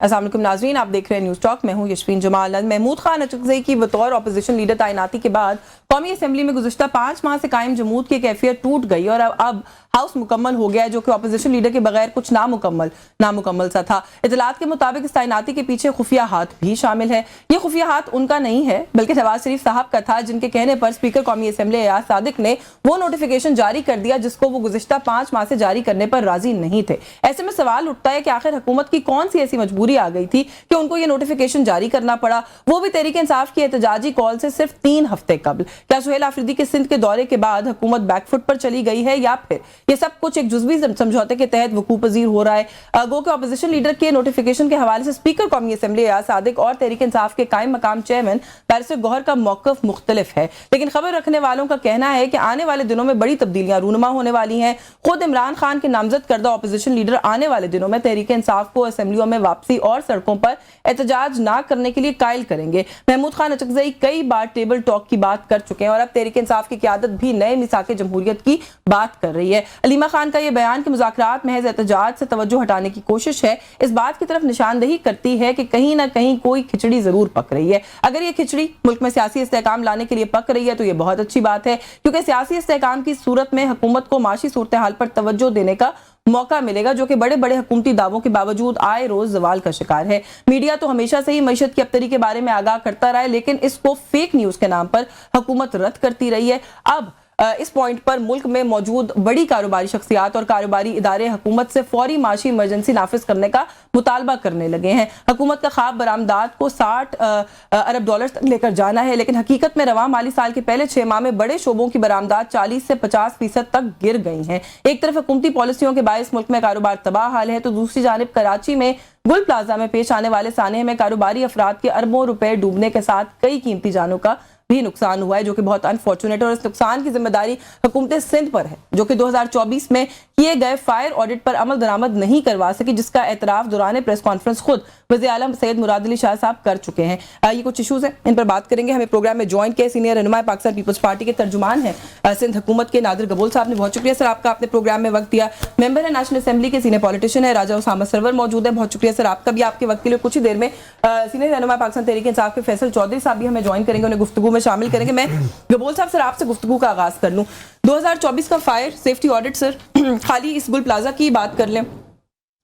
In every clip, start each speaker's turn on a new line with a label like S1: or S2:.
S1: अस्सलाम वालेकुम नाज़रीन, आप देख रहे हैं न्यूज़ टॉक। मैं हूं यशवीन जमाल। महमूद खान अचकज़ई की बतौर अपोजिशन लीडर तैनाती के बाद कौमी असम्बली में गुज़िश्ता 5 माह से कायम जमूत की कैफियत टूट गई और अब हाउस मुकम्मल हो गया है, जो कि अपोजिशन लीडर के बगैर कुछ नामुकम्मल सा था। इतलात के मुताबिक इस तैनाती के पीछे खुफिया हाथ भी शामिल है। ये खुफिया हाथ उनका नहीं है बल्कि नवाज शरीफ साहब का था, जिनके कहने पर स्पीकर कौमी असम्बली एयाज सादिक ने वो नोटिफिकेशन जारी कर दिया जिसको वो गुज़िश्ता 5 माह से जारी करने पर राजी नहीं थे। ऐसे में सवाल उठता है कि आखिर हुकूमत की कौन सी ऐसी मजबूरी आ गई थी कि उनको ये नोटिफिकेशन जारी करना पड़ा, वो भी तहरीक इंसाफ की एहतजाजी कॉल से सिर्फ 3 हफ्ते कबल। क्या सुहेल आफरीदी के सिंध के दौरे के बाद हुकूमत बैकफुट पर चली गई है या फिर ये सब कुछ एक जुज़वी समझौते के तहत वकूफ पजीर हो रहा है? गो के अपोजिशन लीडर के नोटिफिकेशन के हवाले से स्पीकर कौमी असम्बली एयाज सादिक और तहरीक इंसाफ के कायम मकाम चेयरमैन बैरिस्टर गौहर का मौक़िफ़ मुख्तलिफ है, लेकिन खबर रखने वालों का कहना है कि आने वाले दिनों में बड़ी तब्दीलियां रूनुमा होने वाली हैं। खुद इमरान खान के नामजद करदा अपोजिशन लीडर आने वाले दिनों में तहरीक इंसाफ को असम्बलियों में वापसी और सड़कों पर एहतजाज ना करने के लिए कायल करेंगे। महमूद खान अचकज़ई कई बार टेबल टॉक की बात कर चुके हैं और अब तहरीक इंसाफ की क़यादत भी नए मिसाक़े जमहूरियत की बात कर रही है। अलीमा खान का यह बयान कि मुज़ाकरात महज एहतजाज से तवज्जो हटाने की कोशिश है, इस बात की तरफ निशानदही करती है कि कहीं ना कहीं कोई खिचड़ी जरूर पक रही है। अगर ये खिचड़ी मुल्क में सियासी इस्तेहकाम लाने के लिए पक रही है तो ये बहुत अच्छी बात है, क्योंकि सियासी इस्तेहकाम की सूरत में हुकूमत को माशी सूरत हाल पर तवज्जो देने का मौका मिलेगा, जो कि बड़े बड़े हुकूमती दावों के बावजूद आए रोज जवाल का शिकार है। मीडिया तो हमेशा से ही मईशत की अबतरी के बारे में आगाह करता रहा है, लेकिन इसको फेक न्यूज के नाम पर हुकूमत रद्द करती रही है। अब इस पॉइंट पर मुल्क में मौजूद बड़ी कारोबारी शख्सियात और कारोबारी इदारे हुकूमत से फौरी माशी इमरजेंसी नाफिज करने का मुतालबा करने लगे हैं। हुकूमत का ख्वाब बरामदात को 60 अरब डॉलर तक लेकर जाना है, लेकिन हकीकत में रवां माली साल के पहले 6 माह में बड़े शोबों की बरामदात 40 से 50% तक गिर गई हैं। एक तरफ हुकूमती पॉलिसियों के बायस मुल्क में कारोबार तबाह हाल है, तो दूसरी जानिब कराची में गुल प्लाजा में पेश आने वाले सानहे में कारोबारी अफराद के अरबों रुपए डूबने के साथ कई कीमती जानों का भी नुकसान हुआ है, जो कि बहुत अनफॉर्चुनेट है। और इस नुकसान की जिम्मेदारी हुकूमत सिंध पर है, जो कि 2024 में किए गए फायर ऑडिट पर अमल दरामद नहीं करवा सकी, जिसका एतराफ दौरान प्रेस कॉन्फ्रेंस खुद वज़ीर आलम सैयद मुराद अली शाह साहब कर चुके हैं। ये कुछ इशूज़ हैं, इन पर बात करेंगे। हमें प्रोग्राम में ज्वाइन किया सीनियर रहनुमा पाकिस्तान पीपल्स पार्टी के तर्जुमान हैं सिंध हुकूमत के नादिर गबोल साहब ने। बहुत शुक्रिया सर आपका, आपने प्रोग्राम में वक्त दिया। मेंबर है नेशनल असेंबली के सीनियर पॉलिटिशियन है राजा उसामा सरवर मौजूद है। बहुत शुक्रिया सर आपका भी, आपके वक्त के लिए। कुछ ही देर में सीनियर रहनुमा पाकिस्तान तहरीक इंसाफ के फैसल चौधरी साहब भी हमें ज्वाइन करेंगे, उन्हें गुफ्तगू में शामिल करेंगे। मैं गबोल साहब सर आपसे गुफ्तगू का आगाज कर लूँ। 2024 का फायर सेफ्टी ऑडिट सर, खाली इस गुल प्लाजा की बात कर लें,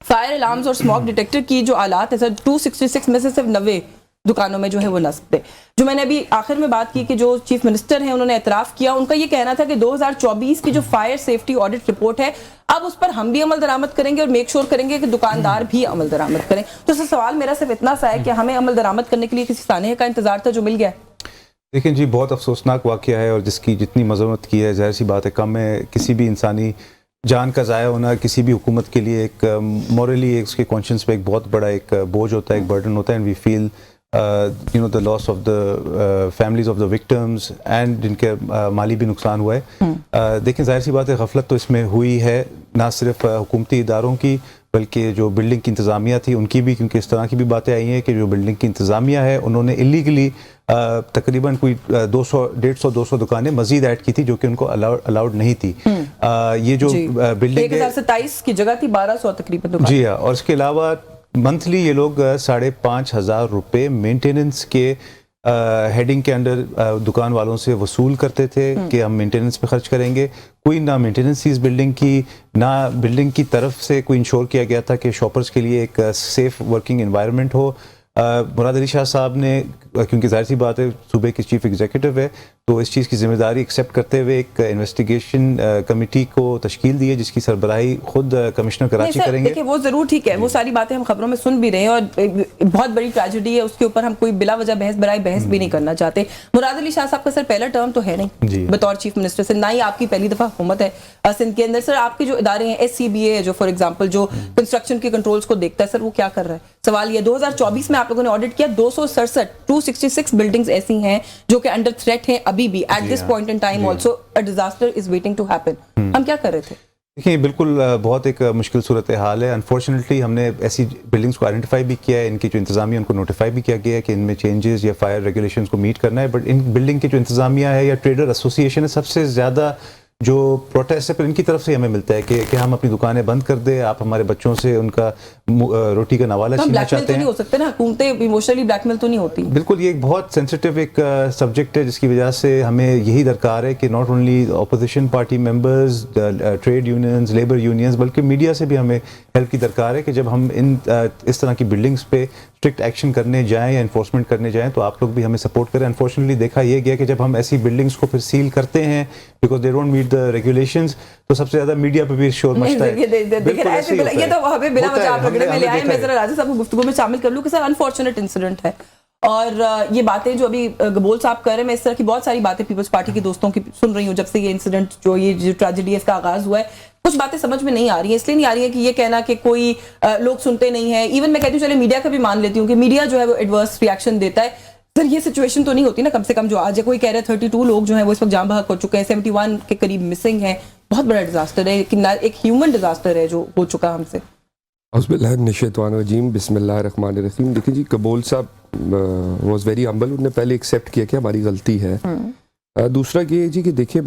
S1: फायर अलार्म्स और स्मोक डिटेक्टर की जो आलात है सर, 266 में से सिर्फ 90 दुकानों में जो है वो नस्ब थे। जो मैंने अभी आखिर में बात की कि जो चीफ मिनिस्टर हैं उन्होंने एतराफ़ किया, उनका ये कहना था कि 2024 की जो फायर सेफ्टी ऑडिट रिपोर्ट है अब उस पर हम भी अमल दरामद करेंगे और मेक श्योर करेंगे कि दुकानदार भी अमल दरामद करें। तो सर सवाल मेरा सिर्फ इतना सा है कि हमें अमल दरामद करने के लिए किसी सानहे का इंतजार था जो मिल गया?
S2: देखिए जी, बहुत अफसोसनाक वाक़या है और जिसकी जितनी मज़म्मत की है, ज़ाहिर सी बात है कम है। किसी भी इंसानी जान का ज़ाया होना किसी भी हुकूमत के लिए एक मॉरली उसके कॉन्शियस पे एक बहुत बड़ा एक बोझ होता है, एक बर्डन होता है। And we feel the loss of the families of the victims and जिनके माली भी नुकसान हुआ है। देखिए ज़ाहिर सी बात है गफलत तो इसमें हुई है, ना सिर्फ हुकूमती इदारों की बल्कि जो बिल्डिंग की इंतज़ामिया थी उनकी भी, क्योंकि इस तरह की भी बातें आई हैं कि जो बिल्डिंग की इंतज़ामिया है उन्होंने इलीगली तकरीबन कोई 150-200 दुकानें मजीद ऐड की थी जो कि उनको अलाउड नहीं थी। ये जो बिल्डिंग
S1: 1027 की जगह थी 1200 तकरीबन दुकान।
S2: जी हाँ, और इसके अलावा मंथली ये लोग 5,500 रुपये मेंटेनेंस के हेडिंग के अंडर दुकान वालों से वसूल करते थे कि हम मेंटेनेंस पे खर्च करेंगे। कोई ना मेंटेनेंस इस बिल्डिंग की, ना बिल्डिंग की तरफ से कोई इंश्योर किया गया था कि शॉपर्स के लिए एक सेफ वर्किंग एनवायरनमेंट हो। मुराद अली शाह साहब ने, क्योंकि जाहिर सी बात है सूबे के चीफ एग्जीक्यूटिव है, तो इस चीज़ की जिम्मेदारी एक्सेप्ट करते हुए एक इन्वेस्टिगेशन कमेटी को तश्कील दी है जिसकी सरबराही खुद कमिश्नर कराची करेंगे।
S1: देखिए वो ज़रूर ठीक है, वो सारी बातें हम खबरों में सुन भी रहे हैं और बहुत बड़ी ट्रेजेडी है, उसके ऊपर हम कोई बिला वजह बहस भी नहीं करना चाहते। मुराद अली शाह साहब का सर पहला टर्म तो है नहीं बतौर चीफ मिनिस्टर से, ना ही आपकी पहली दफ़ा हुकूमत है सिंध के अंदर। सर आपके जो इदारे हैं SCBA जो फॉर एग्जाम्पल जो कंस्ट्रक्शन के कंट्रोल्स को देखता है, सर वो क्या कर रहा है? सवाल ये 2024 में आप लोगों ने ऑडिट किया, 266 बिल्डिंग्स ऐसी हैं जो कि अंडर थ्रेट हैं अभी भी। At this point in time also a disaster is waiting to happen. हम क्या कर रहे थे?
S2: देखिए बिल्कुल बहुत एक मुश्किल सूरत हाल है। अनफॉर्चुनेटली हमने ऐसी बिल्डिंग्स को आइडेंटिफाई भी किया है, इनकी जो इंतजामिया उनको नोटिफाई भी किया गया है कि इनमें चेंजेस या फायर रेगुलेशंस को मीट करना है, बट इन बिल्डिंग की जो इंतजामिया है या ट्रेडर एसोसिएशन है सबसे ज़्यादा جو پروٹیسٹ ہے پھر ان کی طرف سے ہمیں ملتا ہے کہ ہم اپنی دکانیں بند کر دیں, آپ ہمارے بچوں سے ان کا روٹی کا نوالا چھیننا چاہتے ہیں.
S1: نہیں ہو سکتے نا, حکومتیں ایموشنلی بلیک میل تو نہیں ہوتی.
S2: بالکل, یہ ایک بہت سینسٹیو ایک سبجیکٹ ہے جس کی وجہ سے ہمیں یہی درکار ہے کہ not only opposition party members, trade unions, labour unions, بلکہ میڈیا سے بھی ہمیں ہیلپ کی درکار ہے کہ جب ہم اس طرح کی بلڈنگز پہ اسٹرکٹ ایکشن کرنے جائیں یا انفورسمنٹ کرنے جائیں تو آپ لوگ بھی ہمیں سپورٹ کریں. انفارچونیٹلی دیکھا یہ گیا کہ جب ہم ایسی بلڈنگز کو پھر سیل کرتے ہیں because they don't meet the regulations, تو سب سے زیادہ میڈیا پہ بھی شور مچتا ہے.
S1: یہ تو ہمیں بلا وجہ آپ لگنے میں لے آئے. میں ذرا راجہ صاحب کو گفتگو میں شامل کر لوں کہ سر انفارچونیٹ انسیڈنٹ ہے, اور یہ باتیں جو ابھی گبول صاحب کر رہے ہیں, میں اس طرح کی بہت ساری باتیں پیپلز پارٹی کے دوستوں کی سن رہی ہوں جب سے یہ انسیڈنٹ جو ٹریجڈی ہے اس کا آغاز ہوا ہے. کچھ باتیں سمجھ میں نہیں آ رہی ہیں, اس لیے نہیں آ رہی ہیں کہ یہ کہنا کہ کوئی لوگ سنتے نہیں ہیں. ایون میں کہتی ہوں چلے میڈیا کا بھی مان لیتی ہوں کہ میڈیا جو ہے وہ ایڈورس ریاکشن دیتا ہے. سر یہ سچویشن تو نہیں ہوتی نا کم سے کم جو آج ہے, کوئی کہہ رہے ہیں 32 لوگ جو ہیں وہ اس وقت جاں بحق ہو چکے ہیں, 71 کے قریب مسنگ ہیں. بہت بڑا ڈیزاسٹر ہے, ایک ہیومن ڈیزاسٹر ہے جو ہو چکا ہم سے.
S3: اعوذ باللہ من الشیطان الرجیم, بسم اللہ الرحمن الرحیم. دیکھیں جی, قبول صاحب واز ویری ہمبل, انہوں نے پہلے ایکسیپٹ کیا کہ ہماری غلطی ہے. دوسرا یہ جی کہ دیکھیں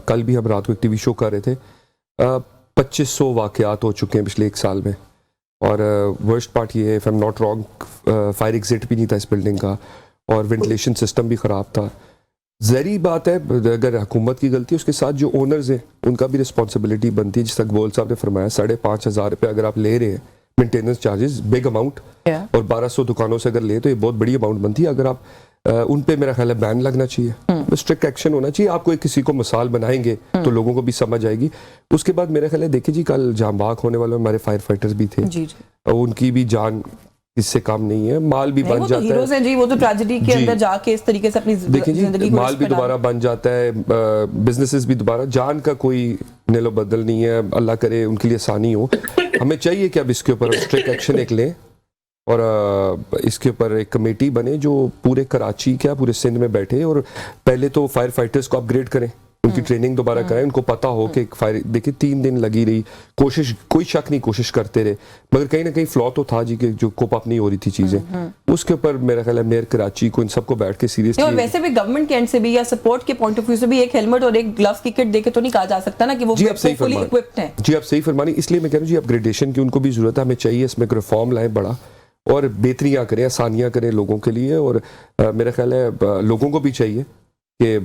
S3: کل بھی ہم رات کو ایک ٹی وی شو کر رہے تھے, 2500 واقعات ہو چکے ہیں پچھلے ایک سال میں, اور ورسٹ پارٹ یہ ہے if I'm not wrong fire exit بھی نہیں تھا اس بلڈنگ کا, اور وینٹیلیشن سسٹم بھی خراب تھا. ظاہری بات ہے اگر حکومت کی غلطی ہے, اس کے ساتھ جو اونرز ہیں ان کا بھی رسپانسبلٹی بنتی ہے. جس طرح گول صاحب نے فرمایا 5,500 روپے اگر آپ لے رہے ہیں مینٹیننس چارجز, بگ اماؤنٹ, اور 1200 دکانوں سے اگر لیں تو یہ بہت بڑی اماؤنٹ بنتی ہے. اگر آپ ان پہ میرا خیال ہے بین لگنا چاہیے, اسٹرکٹ ایکشن ہونا چاہیے. آپ کو کسی کو مثال بنائیں گے تو لوگوں کو بھی سمجھ آئے گی. اس کے بعد میرا خیال ہے دیکھیں جی, کل جاں بحق ہونے والے ہمارے فائر فائٹرز بھی تھے, ان کی بھی جان اس سے کام نہیں ہے. مال بھی بن جاتا ہے
S1: جی, وہ تو ٹریجڈی کے اندر جا کے اس طریقے سے اپنی زندگی کو
S3: مال بھی دوبارہ بن جاتا ہے, بزنسز بھی دوبارہ. جان کا کوئی نیل و بدل نہیں ہے, اللہ کرے ان کے لیے آسانی ہو. ہمیں چاہیے کہ اب اس کے اوپر اسٹرکٹ ایکشن ایک لیں, اور اس کے اوپر ایک کمیٹی بنے جو پورے کراچی کیا پورے سندھ میں بیٹھے, اور پہلے تو فائر فائٹرز کو اپ گریڈ کریں, ان کی ٹریننگ دوبارہ کریں, ان کو پتا ہو کہ فائر. دیکھیں 3 دن لگی رہی کوشش, کوئی شک نہیں کوشش کرتے رہے, مگر کہیں نہ کہیں فلا تو تھا جی کہ جو کوپ اپ نہیں ہو رہی تھی چیزیں. اس کے اوپر میرا خیال ہے میئر کراچی کو ان سب کو بیٹھ کے سیریسلی,
S1: اور ویسے بھی گورنمنٹ کے اینڈ سے بھی یا سپورٹ کے پوائنٹ آف ویو سے بھی ایک ہیلمٹ اور ایک گلوز کی کٹ دے کے تو نہیں کہا جا سکتا نا کہ وہ فلی ایکوپڈ ہیں.
S3: جی آپ صحیح فرمانی. اس لیے میں کہہ رہا ہوں جی اپ گریڈیشن کی ان کو بھی ضرورت ہے. ہمیں چاہیے اس میں ریفارم لائیں بڑا, اور بہتریاں کریں, آسانیاں کریں لوگوں کے لیے. اور میرا خیال ہے لوگوں کو بھی چاہیے کہ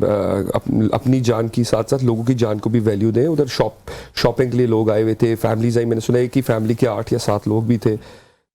S3: اپنی جان کی ساتھ ساتھ لوگوں کی جان کو بھی ویلیو دیں. ادھر شاپنگ کے لیے لوگ آئے ہوئے تھے, فیملیز آئی, میں نے سنا ہے کہ فیملی کے 8 یا 7 لوگ بھی تھے.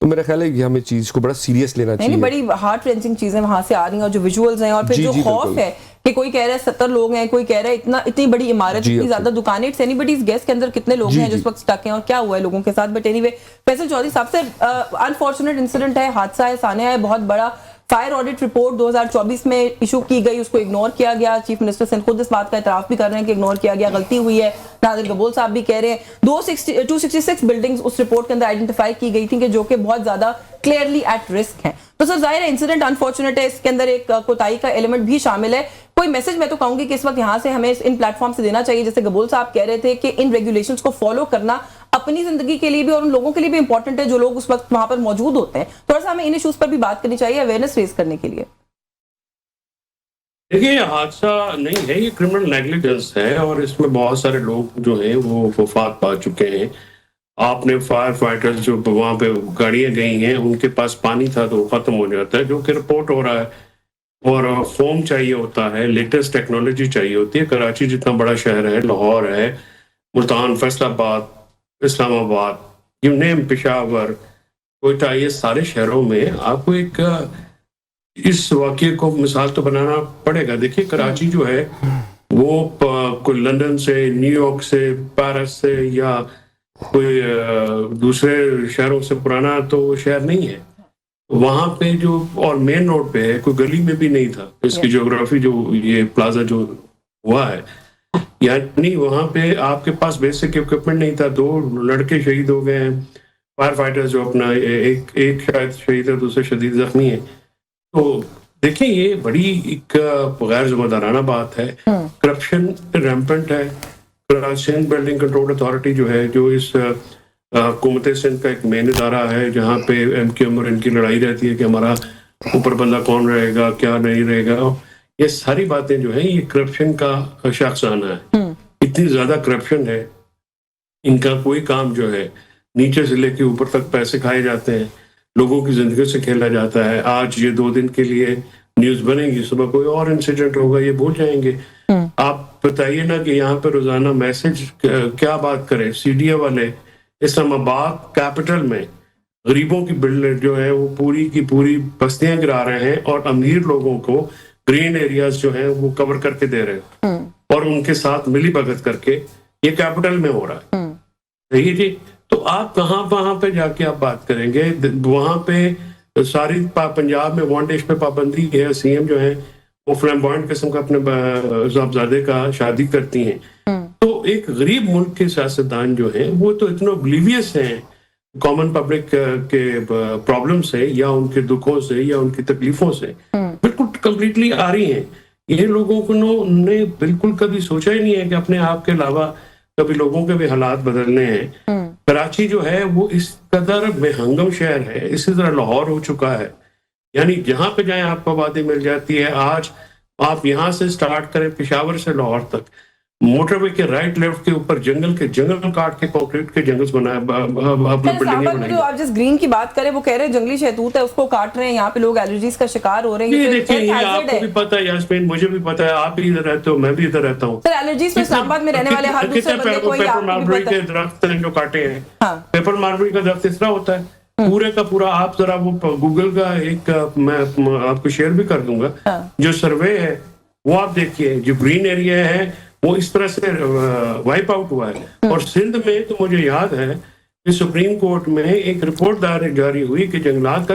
S3: تو میرا خیال ہے کہ ہمیں چیز کو بڑا سیریس لینا چاہیے.
S1: بڑی ہارٹ رینچنگ چیزیں وہاں سے آ رہی ہیں, اور جو ویژولز ہیں, اور پھر جو خوف ہے کہ کوئی کہہ رہا ہے 70 لوگ ہیں, کوئی کہہ رہا ہے اتنی بڑی عمارت, اتنی زیادہ دکانیں, اٹس اینی باڈیز گیس کے اندر کتنے لوگ ہیں جس وقت اسٹک ہیں, اور کیا ہوا ہے لوگوں کے ساتھ. But anyway Faisal Chaudhry صاحب سے انفارچونیٹ انسیڈنٹ ہے, حادثہ ہے, سانحہ ہے بہت بڑا. فائر آڈٹ رپورٹ 2024 میں ایشو کی گئی, اس کو اگنور کیا گیا. چیف منسٹر سندھ خود اس بات کا اعتراف بھی کر رہے ہیں کہ اگنور کیا گیا, غلطی ہوئی ہے. ناظر گبول صاحب بھی کہہ رہے ہیں 266 بلڈنگز اس رپورٹ کے اندر آئیڈینٹیفائی کی گئی تھیں کہ جو کہ بہت زیادہ کلیئرلی ایٹ رسک ہیں. تو سر ظاہر ہے انسیڈنٹ انفارچونیٹ ہے, اس کے اندر ایک کوتاہی کا ایلیمنٹ بھی شامل ہے. کوئی میسج میں تو کہوں گی کہ اس وقت یہاں سے ہمیں ان پلیٹ فارم سے دینا چاہیے, جیسے گبول صاحب کہہ رہے تھے کہ ان ریگولیشنز کو فالو کرنا اپنی زندگی کے لیے بھی اور ان لوگوں کے لیے بھی امپورٹنٹ ہے جو لوگ اس وقت وہاں پر موجود ہوتے ہیں. تھوڑا سا ہمیں ان ایشوز پر بھی بات کرنی چاہیے اویئرنیس ریز کرنے کے لیے.
S4: دیکھیے یہ حادثہ نہیں ہے, یہ کرمنل نیگلیجنس ہے, اور اس میں بہت سارے لوگ جو ہیں وہ وفات پا چکے ہیں. آپ نے فائر فائٹرز جو وہاں پہ گاڑیاں گئی ہیں ان کے پاس پانی تھا تو وہ ختم ہو جاتا ہے, جو کہ رپورٹ ہو رہا ہے, اور فوم چاہیے ہوتا ہے, لیٹسٹ ٹیکنالوجی چاہیے ہوتی ہے. کراچی جتنا بڑا شہر ہے, لاہور ہے, ملتان, فیصل آباد, اسلام آباد, یو نیم, پشاور, کوئٹہ, یہ سارے شہروں میں آپ کو ایک اس واقعے کو مثال تو بنانا پڑے گا. دیکھیے کراچی جو ہے وہ کوئی لندن سے, نیو یارک سے, پیرس سے یا کوئی دوسرے شہروں سے پرانا تو شہر نہیں ہے. وہاں پہ جو, اور مین روڈ پہ ہے, کوئی گلی میں بھی نہیں تھا. اس کی جغرافی جو یہ پلازا جو ہوا ہے, یعنی وہاں پہ آپ کے پاس بیسک ایکوپمنٹ نہیں تھا. 2 لڑکے شہید ہو گئے ہیں, فائر فائٹر جو اپنا ایک شاید شہید ہے, دوسرے شدید زخمی ہے. تو دیکھیں یہ بڑی ایک غیر ذمہ دارانہ بات ہے. کرپشن ریمپنٹ ہے. سندھ بلڈنگ کنٹرول اتھارٹی جو ہے, جو اس حکومت سندھ کا ایک مین ادارہ ہے, جہاں پہ ایم کیو ایم اور ان کی لڑائی رہتی ہے کہ ہمارا اوپر بندہ کون رہے گا, کیا نہیں رہے گا. یہ ساری باتیں جو ہیں یہ کرپشن کا شاخسانہ ہے. इतनी ज्यादा करप्शन है, इनका कोई काम जो है नीचे से लेके ऊपर तक पैसे खाए जाते हैं, लोगों की जिंदगी से खेला जाता है। आज ये 2 दिन के लिए न्यूज बनेगी, सुबह कोई और इंसिडेंट होगा, ये भूल जाएंगे। आप बताइए ना कि यहाँ पे रोजाना मैसेज क्या बात करें। सीडीए वाले इस्लामाबाद कैपिटल में गरीबों की बिल्डिंग जो है वो पूरी की पूरी बस्तियां गिरा रहे हैं और अमीर लोगों को ग्रीन एरियाज जो है वो कवर करके दे रहे हैं और उनके साथ मिली भगत करके ये कैपिटल में हो रहा है। सही जी। तो आप कहाँ पे जाके आप बात करेंगे? वहां पे सारी पंजाब में वन डिश पे पाबंदी है। सीएम जो है वो फ्लैम्बॉयंट किस्म का अपने साहबजादे का शादी करती हैं। तो एक गरीब मुल्क के सियासतदान जो है वो तो इतना ओब्लिवियस हैं कॉमन पब्लिक के प्रॉब्लम से या उनके दुखों से या उनकी तकलीफों से, बिल्कुल कंप्लीटली आ रही हैं। ये लोगों को ने बिल्कुल कभी सोचा ही नहीं है कि अपने आप के अलावा कभी लोगों के भी हालात बदलने हैं। कराची जो है वो इस कदर बेहंगम शहर है, इसी तरह लाहौर हो चुका है। यानी जहां पे जाए आपको आबादी मिल जाती है। आज आप यहाँ से स्टार्ट करें पेशावर से लाहौर तक, मोटरवे के राइट लेफ्ट के ऊपर जंगल काट के कंक्रीट के जंगल्स बनाए, अपनी बिल्डिंगें बनाई।
S1: जो आप जिस ग्रीन की बात करें वो कह रहे हैं जंगली शहतूत है उसको काट रहे हैं, यहाँ पे लोग एलर्जीज का शिकार हो रहे हैं।
S4: ये देखिए, ये आपको भी पता है यास्मीन, मुझे भी पता है, आप भी इधर रहते हो, मैं भी इधर रहता हूँ।
S1: सर एलर्जीज तो इस्लामाबाद में रहने वाले हर दूसरे बंदे को ही
S4: पेपर मार्बरी के दरख्त जो काटे हैं, पेपर मार्बरी का दरख्त इस तरह होता है पूरे का पूरा। आप जरा वो गूगल का एक मैं आपको शेयर भी कर दूंगा जो सर्वे है वो आप देखिए, जो ग्रीन एरिया है वो इस तरह से वाइप आउट हुआ है। और सिंध में तो मुझे याद है कि सुप्रीम कोर्ट में एक रिपोर्ट जारी हुई कि जंगलात का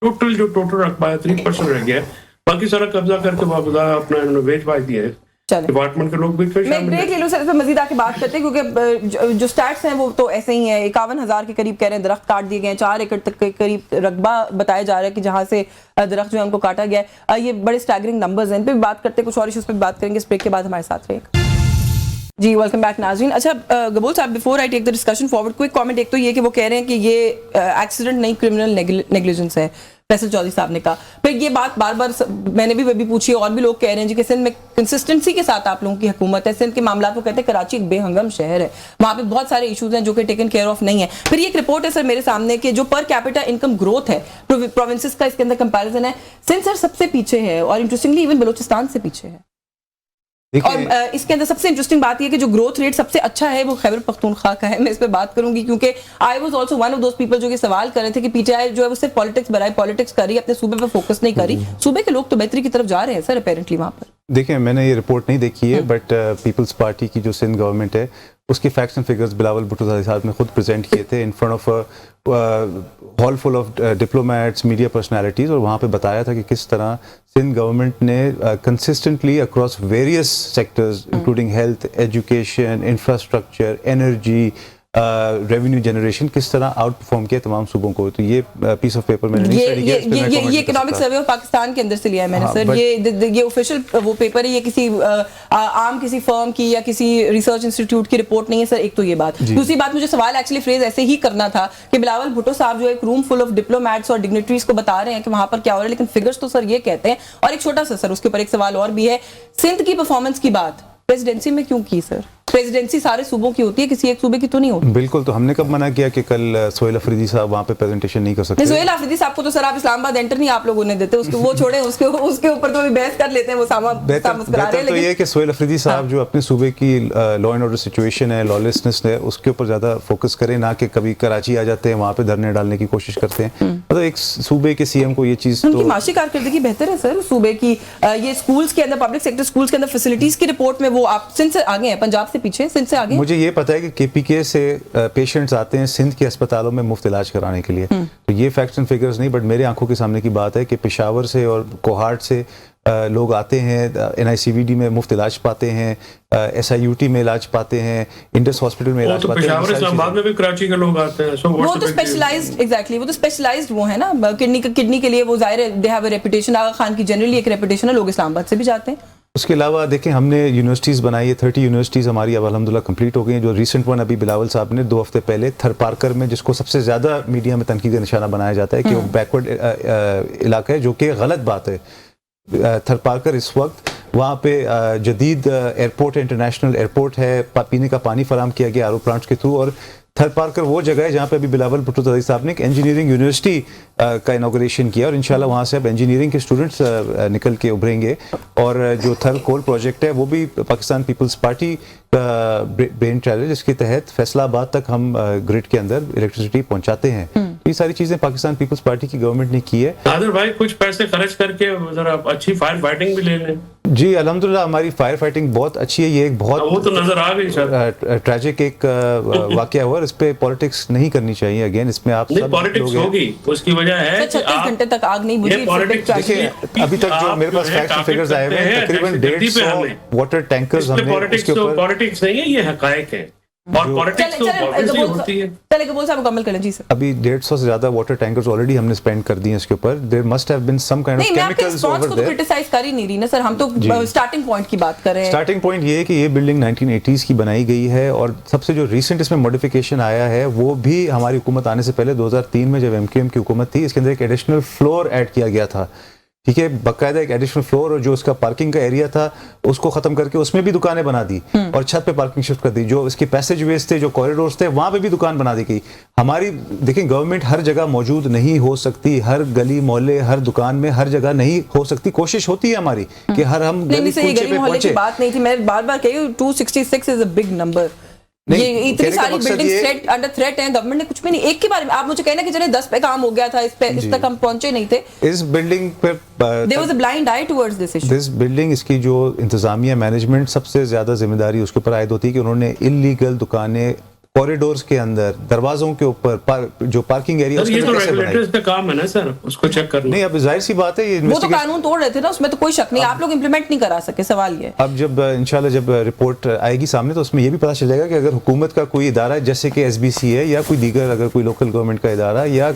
S4: टोटल रकबा है 3% रह गया है, बाकी सारा कब्जा करके वापस अपना इन्होंने बेच बाज दिया है। डिपार्टमेंट के लोग भी
S1: मैं ब्रेक ले लूं सर, इस पे मजीद आके बात करते हैं क्योंकि जो स्टैट्स हैं वो तो ऐसे ही हैं। 51,000 के करीब कह रहे हैं दरख्त काट दिए गए हैं, 4 एकड़ तक के करीब रकबा बताया जा रहा है कि जहां से दरख्त जो है उनको काटा गया है। ये बड़े स्टैगरिंग नंबर्स हैं, इन पे भी बात करते हैं, कुछ और इश्यूज पे भी बात करेंगे। इस ब्रेक के बाद हमारे साथ रहेगा जी। वेलकम बैक नाज़रीन। अच्छा गबूल साहब, before I take the discussion forward, quick comment एक तो ये कि वो कह रहे हैं कि ये एक्सीडेंट नहीं क्रिमिनल नेग्लिजेंस है, फैसल चौधरी साहब ने कहा। फिर ये बात बार बार मैंने भी पूछी और भी लोग कह रहे हैं जी कि सिंध में कंसिस्टेंसी के साथ आप लोगों की हुकूमत है। सिंध के मामला को कहते हैं कराची एक बेहंगम शहर है, वहाँ पे बहुत सारे इशूज हैं जो कि टेकन केयर ऑफ नहीं है। फिर ये एक रिपोर्ट है सर मेरे सामने कि जो पर कैपिटा इनकम ग्रोथ है प्रोविंसेस का, इसके अंदर कंपैरिजन है, सिंध सर सबसे पीछे है और इंटरेस्टिंगली इवन बलोचिस्तान से पीछे है। और इसके अंदर सबसे इंटरेस्टिंग बात यह कि जो ग्रोथ रेट सबसे अच्छा है वो खैबर पख्तूनख्वा का है। मैं इस पे बात करूंगी क्योंकि I was also one of those people जो कि सवाल कर रहे थे कि पीटीआई जो है वो सिर्फ पॉलिटिक्स कर रही है, अपने सूबे पे फोकस नहीं कर रही। सूबे के लोग तो बेहतरी की तरफ जा रहे हैं सर अपेरेंटली वहां पर।
S2: देखिए, मैंने ये रिपोर्ट नहीं देखी है, बट पीपल्स पार्टी की जो सिंध गवर्नमेंट है उसके facts and figures Bilawal Bhutto साहब ने खुद प्रेजेंट किए थे in front of hall full of diplomats, media personalities, और वहाँ पे बताया था कि किस तरह सिंध गवर्नमेंट ने consistently across various sectors including health, education, infrastructure, energy, revenue generation, किस तरह आउट परफॉर्म किया तमाम सूबों को। तो ये पीस ऑफ पेपर मैंने नहीं स्टडी किया।
S1: ये इकोनॉमिक सर्वे ऑफ पाकिस्तान के अंदर से लिया है मैंने सर। ये ऑफिशियल वो पेपर है, ये किसी आम किसी फर्म की या किसी रिसर्च इंस्टीट्यूट की रिपोर्ट नहीं है सर। एक तो ये बात। दूसरी बात, मुझे सवाल एक्चुअली फ्रेज ऐसे ही करना था कि बिलावल भुट्टो साहब जो एक रूम फुल ऑफ डिप्लोमैट्स और डिग्निटरीज को बता रहे हैं कि वहां पर क्या हो रहा है, लेकिन फिगर्स तो सर ये कहते हैं। और एक छोटा सा सर उसके ऊपर एक सवाल और भी है, सिंध की परफॉर्मेंस की बात प्रेसिडेंसी में क्यों की सर? प्रेसिडेंसी सारे सूबों की होती है, किसी एक सूबे की तो नहीं होती।
S2: बिल्कुल, तो हमने कब मना किया कि कल सोहेल अफरीदी साहब वहाँ पे प्रेजेंटेशन नहीं कर सकते?
S1: सोहेल अफरीदी साहब को तो सर आप इस्लामाबाद एंटर नहीं आप लोगों ने देते, उसको वो छोड़े, उसके ऊपर तो अभी बहस कर लेते हैं, वो मुस्कुरा रहे हैं।
S2: तो ये कि सोहेल अफरीदी साहब जो अपने सूबे की लॉ एंड ऑर्डर सिचुएशन है, लॉलेसनेस है, उसके ऊपर ज्यादा फोकस करें, ना कि कभी कराची आ जाते हैं वहाँ पे धरने डालने की कोशिश करते हैं। मतलब एक सूबे के सीएम को ये चीज
S1: उनकी माशी कारकर्दगी बेहतर है सर सूबे की। ये स्कूल्स के अंदर, पब्लिक सेक्टर स्कूल्स के अंदर फैसिलिटीज की रिपोर्ट में वो आप सिंध से आगे हैं, पंजाब से पीछे, सिंध से आगे।
S2: मुझे ये पता है कि केपीके से पेशेंट्स आते हैं सिंध के अस्पतालों में मुफ्त इलाज कराने के लिए, तो ये फैक्ट्स एंड फिगर्स नहीं, बट मेरे आंखों के सामने की बात है कि पेशावर से और कोहाट से लोग आते हैं, NICVD में मुफ्त इलाज पाते हैं, SIUT में इलाज पाते हैं, इंडस हॉस्पिटल में इलाज पाते हैं।
S4: पेशावर इस्लामाबाद में भी कराची के लोग आते हैं।
S1: वो तो स्पेशलाइज्ड, एग्जैक्टली, वो तो स्पेशलाइज्ड वो है ना, किडनी के लिए वो जाहिर है दे हैव अ रेपुटेशन। आगा खान की जनरली एक रेपुटेशन है, लोग इस्लामाबाद से भी जाते हैं।
S2: उसके अलावा देखें, हमने यूनिवर्सिटीज़ बनाई है, 30 यूनिवर्सिटीज़ हमारी अब अल्हम्दुलिल्लाह कंप्लीट हो गई हैं। जो रिसेंट वन अभी बिलावल साहब ने 2 हफ्ते पहले थरपारकर में, जिसको सबसे ज़्यादा मीडिया में तनकीद का निशाना बनाया जाता है कि वो बैकवर्ड इलाका है, जो कि गलत बात है। थरपारकर इस वक्त वहाँ पे जदीद एयरपोर्ट है, इंटरनेशनल एयरपोर्ट है, पीने का पानी फराहम किया गया आरओ प्लांट्स के थ्रू, और थर पार्कर वो जगह है जहाँ पे अभी बिलावल भुट्टो तज़ई साहब ने एक इंजीनियरिंग यूनिवर्सिटी का इनॉग्रेशन किया, और इंशाल्लाह वहाँ से अब इंजीनियरिंग के स्टूडेंट्स निकल के उभरेंगे। और जो थर कोल प्रोजेक्ट है वो भी पाकिस्तान पीपल्स पार्टी का ब्रेन ट्रायल है, जिसके तहत फैसलाबाद तक हम ग्रिड के अंदर इलेक्ट्रिसिटी पहुँचाते हैं। ये सारी चीज़ें पाकिस्तान पीपल्स पार्टी की गवर्नमेंट ने की है।
S4: नादिर भाई कुछ पैसे खर्च करके जरा अच्छी फायर फाइटिंग भी ले लें।
S2: जी अल्हम्दुलिल्लाह हमारी फायर फाइटिंग बहुत अच्छी है। ये एक बहुत
S4: वो तो नजर आ गई सर,
S2: ट्रैजिक एक वाकया हुआ, इस पे पॉलिटिक्स नहीं करनी चाहिए। अगेन इसमें आप सब
S4: पॉलिटिक्स होगी, उसकी वजह है
S1: 36 घंटे तक आग नहीं बुझी।
S2: देखिए अभी तक जो मेरे पास फैक्ट्स एंड फिगर्स आए हुए हैं, तकरीबन 150 वाटर टैंकर्स हमने उसके ऊपर।
S4: पॉलिटिक्स नहीं है, ये हकायक है, और पॉलिटिक्स तो obviously होती है।
S1: चले कबूल साहब मुकम्मल करें जी सर।
S2: अभी 150 से ज्यादा वाटर टैंकर्स ऑलरेडी हमने स्पेंड कर दिए इसके ऊपर। There must have been some kind of
S1: नहीं, मैं आपके
S2: केमिकल्स
S1: रिस्पांस
S2: ओवर
S1: को तो
S2: देयर।
S1: क्रिटिसाइज कर ही नहीं रही ना सर, हम तो स्टार्टिंग पॉइंट की बात कर रहे हैं।
S2: स्टार्टिंग पॉइंट ये है कि ये बिल्डिंग 1980s की बनाई गई है, और सबसे जो रिसेंट इसमें मॉडिफिकेशन आया है वो भी हमारी हुकूमत आने से पहले 2003 में जब एमक्यूएम की हुकूमत थी, इसके अंदर एक एडिशनल फ्लोर ऐड किया गया था। ठीक है, बाकायदा एक एडिशनल फ्लोर, और जो उसका पार्किंग का एरिया था उसको खत्म करके उसमें भी दुकानें बना दी, और छत पे पार्किंग शिफ्ट कर दी। जो इसके पैसेज वेज थे, जो कॉरिडोर्स थे, वहां पे भी दुकान बना दी गई। हमारी देखें गवर्नमेंट हर जगह मौजूद नहीं हो सकती, हर गली मोहल्ले हर दुकान में हर जगह नहीं हो सकती। कोशिश होती है हमारी कि हर हम गली कूचे पे
S1: मोहल्ले की
S2: पहुंचे।
S1: बात नहीं थी, मैं बार बार कही 266 इज अ बिग नंबर। ये इतनी सारी बिल्डिंग्स थ्रेट अंडर थ्रेट हैं, गवर्नमेंट ने कुछ भी नहीं। एक के बारे में आप मुझे कहना कि चले 10 पे काम हो गया था, इस तक हम पहुंचे नहीं थे।
S2: इस बिल्डिंग पे
S1: there was a blind eye towards this issue.
S2: This building, इसकी जो इंतजामिया मैनेजमेंट, सबसे ज्यादा जिम्मेदारी उसके ऊपर आयद होती है कि उन्होंने इलीगल दुकानें कॉरिडोर्स के अंदर, दरवाजों के ऊपर, जो पार्किंग एरिया
S4: ये तो रेगुलेटर्स का काम है ना सर, उसको चेक करना।
S2: नहीं, अब जाहिर सी बात है ये
S1: वो तो कानून तोड़ रहे थे ना, उसमें तो कोई शक नहीं, आप लोग इंप्लीमेंट नहीं करा सके। सवाल ये
S2: अब जब इंशाल्लाह जब रिपोर्ट आएगी सामने तो उसमें ये भी पता चल जाएगा कि अगर हुकूमत का कोई इदारा है, जैसे कि एसबीसी है या कोई दीगर अगर कोई लोकल गवर्नमेंट का इदारा या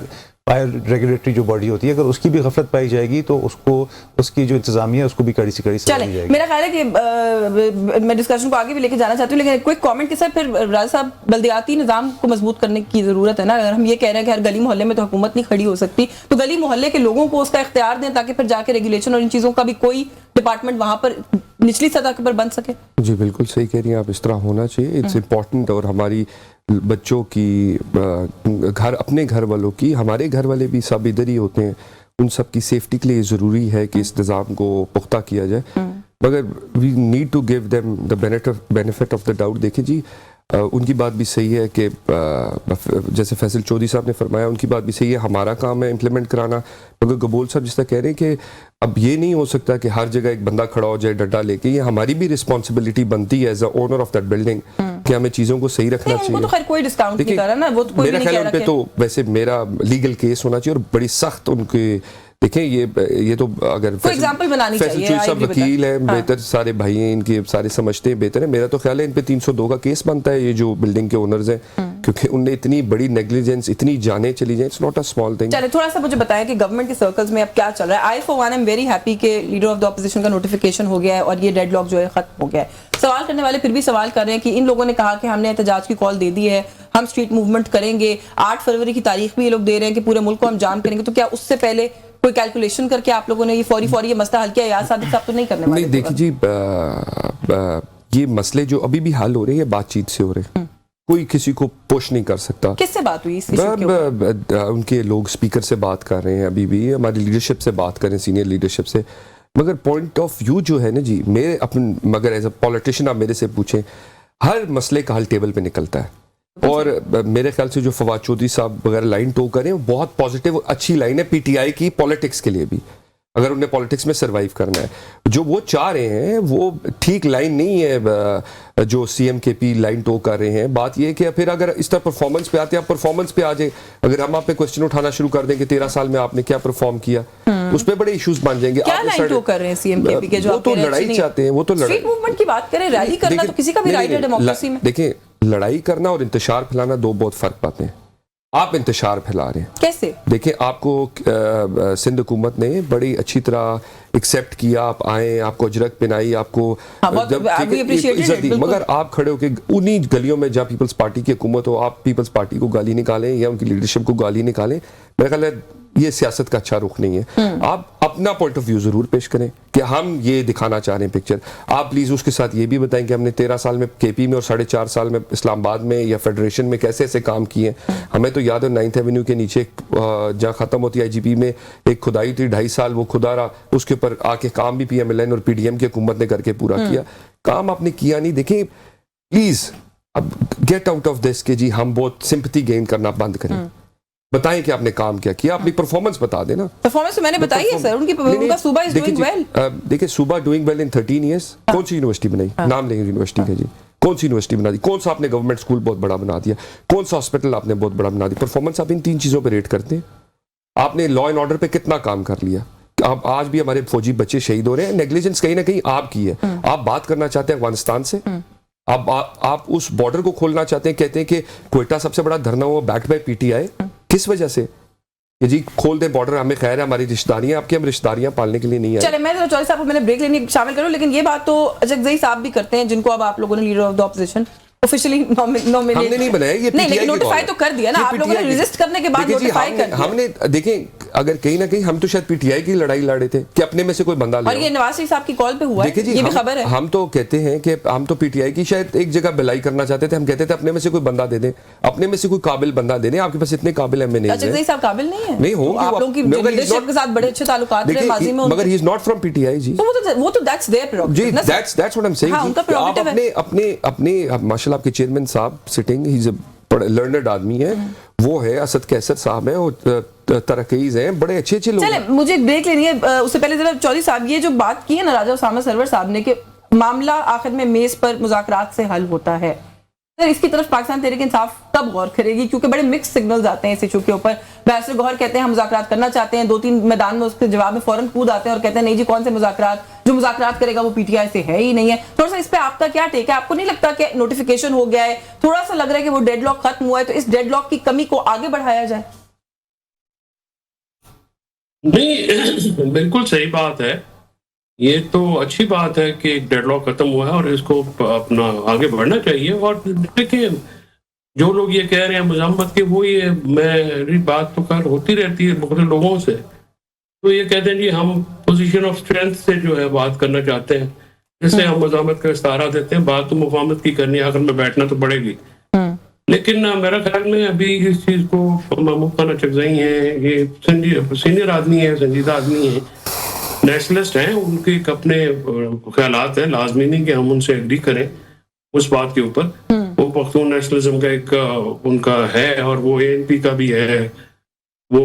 S2: फायर रेगुलेटरी जो बॉडी होती है, अगर उसकी भी गफलत पाई जाएगी तो उसको, उसकी जो इंतजामिया है उसको भी कड़ी से कड़ी सजा दी जाएगी।
S1: मेरा ख्याल है कि मैं डिस्कशन को आगे भी लेके जाना चाहती हूँ, लेकिन क्विक कमेंट के साथ फिर राजा साहब, बल्दियाती निज़ाम को मजबूत करने की ज़रूरत है ना। अगर हम ये कह रहे हैं कि हर गली मोहल्ले में तो हुकूमत नहीं खड़ी हो सकती, तो गली मोहल्ले के लोगों को उसका इख्तियार दें ताकि फिर जाके रेगुलेशन और इन चीज़ों का भी कोई डिपार्टमेंट वहाँ पर निचली सतह पर बन सके।
S3: जी बिल्कुल सही कह रही हैं आप, इस तरह होना चाहिए, इट्स इम्पॉर्टेंट। और हमारी बच्चों की, घर, अपने घर वालों की, हमारे घर वाले भी सब इधर ही होते हैं, उन सब की सेफ्टी के लिए ज़रूरी है कि इस निज़ाम को पुख्ता किया जाए। मगर we need to give them the benefit of the doubt. देखिए जी, उनकी बात भी सही है कि जैसे फैसल चौधरी साहब ने फरमाया, उनकी बात भी सही है, हमारा काम है इम्प्लीमेंट कराना। मगर गबोल साहब जिस तरह कह रहे हैं कि अब ये नहीं हो सकता कि हर जगह एक बंदा खड़ा हो जाए डंडा लेके, ये हमारी भी रिस्पॉन्सिबिलिटी बनती है as a owner of that building कि हमें चीज़ों को सही रखना चाहिए।
S1: तो खैर कोई डिस्काउंट नहीं कर रहा ना, वो तो कोई भी नहीं कह रहा।
S3: पे तो वैसे मेरा लीगल केस होना चाहिए और बड़ी सख्त उनके, देखें ये तो अगर
S1: एग्जांपल बनानी चाहिए।
S3: सब वकील है, बेहतर सारे भाई हैं इनके, सारे समझते हैं, बेहतर है। मेरा तो ख्याल है इन पे 302 का केस बनता है, ये जो बिल्डिंग के ओनर्स हैं, क्योंकि उनने इतनी बड़ी नेग्लिजेंस, इतनी जाने चली जाए, it's not a small thing.
S1: चलिए थोड़ा सा मुझे बताएं कि गवर्नमेंट के सर्कल्स में अब क्या चल रहा है। I for one am very happy कि लीडर ऑफ द ऑपोजिशन का नोटिफिकेशन हो गया है और ये डेडलॉक जो है खत्म हो गया है। सवाल करने वाले फिर भी सवाल कर रहे हैं कि इन लोगों ने कहा कि हमने एहतजाज की कॉल दे दी है, हम स्ट्रीट मूवमेंट करेंगे, 8 फरवरी की तारीख भी ये लोग दे रहे हैं कि पूरे मुल्क को हम जाम करेंगे, तो क्या उससे पहले कोई कैलकुलेशन करके आप लोगों ने ये फौरी ये मसला हल किया? याद सादिक साहब तो नहीं करने वाले?
S3: नहीं, देखिए जी, ये मसले जो अभी भी हल हो रहे हैं बातचीत से हो रहे हैं, कोई किसी को पुश नहीं कर सकता।
S1: किससे बात हुई इस इशू के ऊपर?
S3: उनके लोग स्पीकर से बात कर रहे हैं, अभी भी हमारी लीडरशिप से बात कर रहे हैं, सीनियर लीडरशिप से। मगर पॉइंट ऑफ व्यू जो है ना जी, मेरे अपने, मगर एज अ पॉलिटिशियन आप मेरे से पूछें, हर मसले का हल टेबल पे निकलता है। और मेरे ख्याल से जो फवाद चौधरी साहब वगैरह लाइन टो करें, वो बहुत पॉजिटिव अच्छी लाइन है पीटीआई की पॉलिटिक्स के लिए भी, अगर उन्हें पॉलिटिक्स में सरवाइव करना है। जो वो चाह रहे हैं वो ठीक लाइन नहीं है जो CMKP लाइन टो कर रहे हैं। बात ये है कि फिर अगर इस तरह परफॉर्मेंस पे आते हैं, आप परफॉर्मेंस पे आ जाए, अगर हम आप पे क्वेश्चन उठाना शुरू कर दें कि 13 साल में आपने क्या परफॉर्म किया, उस पे बड़े इश्यूज बन जाएंगे।
S1: क्या लाइन टो कर रहे हैं CMKP के? जो
S3: वो तो लड़ाई चाहते हैं, वो तो
S1: स्ट्रीट मूवमेंट की बात करें, रैली करना तो किसी का भी राइट है डेमोक्रेसी में।
S3: देखिए, लड़ाई करना और इंतशार फैलाना दो बहुत फर्क बातें हैं। आप इंतशार फैला रहे हैं
S1: कैसे?
S3: देखिए, आपको सिंध हुकूमत ने बड़ी अच्छी तरह एक्सेप्ट किया, आप आए, आपको अजरक पहनाई, आपको इज्जत दी, मगर आप खड़े होकर उन्हीं गलियों में जहाँ पीपल्स पार्टी की हुकूमत हो, आप पीपल्स पार्टी को गाली निकालें या उनकी लीडरशिप को गाली निकालें, मेरा ख्याल है ये सियासत का अच्छा रुख नहीं है। आप अपना पॉइंट ऑफ व्यू जरूर पेश करें कि हम ये दिखाना चाह रहे हैं पिक्चर। आप प्लीज उसके साथ ये भी बताएं कि हमने 13 साल में केपी में और 4.5 साल में इस्लामाबाद में या फेडरेशन में कैसे ऐसे काम किए। हमें तो याद है 9th एवेन्यू के नीचे जहाँ खत्म होती है IGP में एक खुदाई थी, 2.5 साल वो खुदा रहा, उसके ऊपर आके काम भी PMLN और PDM की हुकूमत ने करके पूरा किया। काम आपने किया नहीं। देखें प्लीज अब गेट आउट ऑफ दिस कि जी हम बहुत सिंपैथी गेन करना बंद करें। बताएं कि आपने काम क्या किया, अपनी परफॉर्मेंस बता देना।
S1: परफॉर्मेंस तो मैंने बताई है सर, उनका सूबा इज डूइंग वेल।
S3: देखिए सूबा डूइंग वेल इन 13 इयर्स। कौन सी यूनिवर्सिटी बनाई? नाम लेंगे यूनिवर्सिटी का जी। कौन सी यूनिवर्सिटी बना दी? कौन सा आपने गवर्नमेंट स्कूल बहुत बड़ा बना दिया? कौन सा हॉस्पिटल आपने बहुत बड़ा बना दिया? परफॉर्मेंस आप इन 3 चीजों पे रेट करते हैं। आपने लॉ एंड ऑर्डर पे कितना काम कर लिया? आप आज भी हमारे फौजी बच्चे शहीद हो रहे हैं। नेग्लिजेंस कहीं ना कहीं आपकी है। आप बात करना चाहते हैं अफगानिस्तान से, आप उस बॉर्डर को खोलना चाहते हैं, कहते हैं कि क्वेटा सबसे बड़ा धरना हुआ बैक्ड बाय PTI। किस वजह से? कि जी खोल दे बॉर्डर, हमें खैर है हमारी रिश्तेदारियां, आपकी हम रिश्तेदारियां पालने के लिए नहीं आए।
S1: चले मैं चौधरी साहब को मैंने ब्रेक लेने शामिल करूं, लेकिन ये बात तो जगज़ई साहब भी करते हैं, जिनको अब आप लोगों ने leader of the opposition officially nominate
S3: हमने नहीं बनाया, ये
S1: नहीं, लेकिन नोटिफाई तो कर दिया ना आप लोगों ने, रेजिस्ट करने के बाद नोटिफाई कर दिया।
S3: हमने देखें अगर कहीं ना कहीं हम तो शायद PTI की लड़ाई लड़े थे कि अपने में से कोई बंदा ले,
S1: और ये नवाज शरीफ साहब की कॉल पे हुआ है, ये भी खबर है।
S3: हम तो कहते हैं कि हम तो PTI की शायद एक जगह बिलाई करना चाहते थे। हम कहते थे अपने में से कोई बंदा दे दें, अपने में से कोई काबिल बंदा दे दें। आपके पास इतने काबिल MA नहीं है।
S1: जगज़ई साहब काबिल नहीं है?
S3: नहीं हो,
S1: आप लोगों की लीडरशिप के साथ बड़े अच्छे ताल्लुकात रहे माजी में,
S3: मगर he is not from PTI जी।
S1: तो वो तो दैट्स देयर प्रेरोगेटिव ना,
S3: that's what I am saying. आप अपने माशाल्लाह आपके चेयरमैन साहब sitting, he is a learned आदमी है, वो है असद कैसर साहब है, और तरक्कीज हैं, बड़े अच्छे अच्छे लोग।
S1: चले मुझे एक ब्रेक लेनी है, उससे पहले जरा चौधरी साहब ये जो बात की है ना राजा उसामा सरवर साहब ने कि मामला आखिर में मेज पर मुज़ाकरात से हल होता है, सर इसकी तरफ पाकिस्तान तहरीक इंसाफ कब गौर करेगी? क्योंकि बड़े मिक्स सिग्नल्स आते हैं इस इशू के ऊपर। बैरिस्टर गौहर कहते हैं हम मुज़ाकरात करना चाहते हैं, 2-3 मैदान में उसके जवाब में फौरन कूद आते हैं और कहते हैं नहीं जी कौन से मुज़ाकरात, जो मुज़ाकरात करेगा वो PTI से है ही नहीं है। थोड़ा सा इस पे आपका क्या टेक है? आपको नहीं लगता कि नोटिफिकेशन हो गया है, थोड़ा सा लग रहा है कि वो डेडलॉक खत्म हुआ है, तो इस डेडलॉक की कमी को आगे बढ़ाया जाए?
S4: नहीं बिल्कुल सही बात है, ये तो अच्छी बात है कि डेडलॉक खत्म हुआ है और इसको अपना आगे बढ़ना चाहिए। और देखिए जो लोग ये कह रहे हैं मजम्मत के, वो ये मेरी बात तो कर होती रहती है बहुत लोगों से, तो ये कहते हैं जी हम पोजीशन ऑफ स्ट्रेंथ से जो है बात करना चाहते हैं, जिससे हम मजम्मत का इस्तारा देते हैं। बात तो मुफाहमत की करनी है, आखिर में बैठना तो पड़ेगी। लेकिन मेरा ख्याल में अभी इस चीज को महमूद खान चगज़ई हैं, ये सीनियर आदमी है, संजीदा आदमी है, नेशनलिस्ट हैं, उनके एक अपने ख्यालात हैं, लाजमी नहीं कि हम उनसे एग्री करें उस बात के ऊपर। वो पख्तून नेशनलिज्म का एक उनका है, और वो ANP का भी है, वो